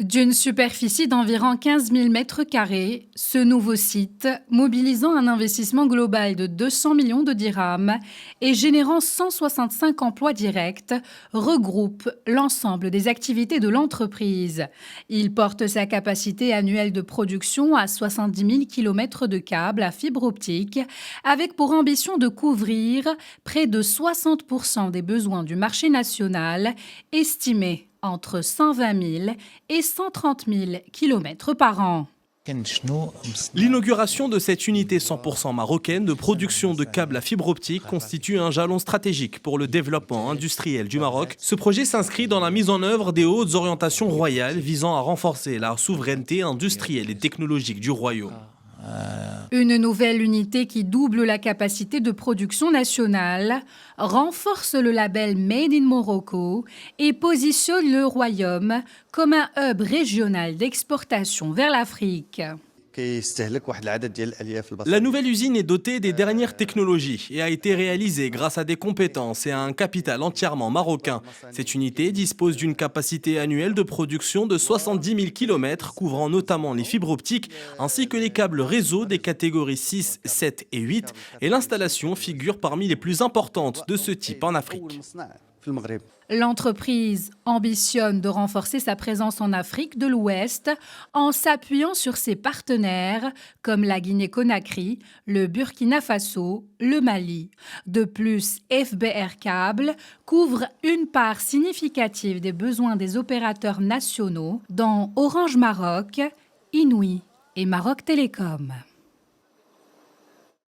D'une superficie d'environ 15 000 mètres carrés, ce nouveau site, mobilisant un investissement global de 200 millions de dirhams et générant 165 emplois directs, regroupe l'ensemble des activités de l'entreprise. Il porte sa capacité annuelle de production à 70 000 km de câbles à fibre optique, avec pour ambition de couvrir près de 60% des besoins du marché national, estimé entre 120 000 et 130 000 km par an. L'inauguration de cette unité 100% marocaine de production de câbles à fibre optique constitue un jalon stratégique pour le développement industriel du Maroc. Ce projet s'inscrit dans la mise en œuvre des hautes orientations royales visant à renforcer la souveraineté industrielle et technologique du royaume. Une nouvelle unité qui double la capacité de production nationale, renforce le label Made in Morocco et positionne le royaume comme un hub régional d'exportation vers l'Afrique. La nouvelle usine est dotée des dernières technologies et a été réalisée grâce à des compétences et à un capital entièrement marocain. Cette unité dispose d'une capacité annuelle de production de 70 000 km, couvrant notamment les fibres optiques ainsi que les câbles réseau des catégories 6, 7 et 8, et l'installation figure parmi les plus importantes de ce type en Afrique. L'entreprise ambitionne de renforcer sa présence en Afrique de l'Ouest en s'appuyant sur ses partenaires comme la Guinée-Conakry, le Burkina Faso, le Mali. De plus, FBR Cable couvre une part significative des besoins des opérateurs nationaux, dont Orange Maroc, Inouï et Maroc Télécom.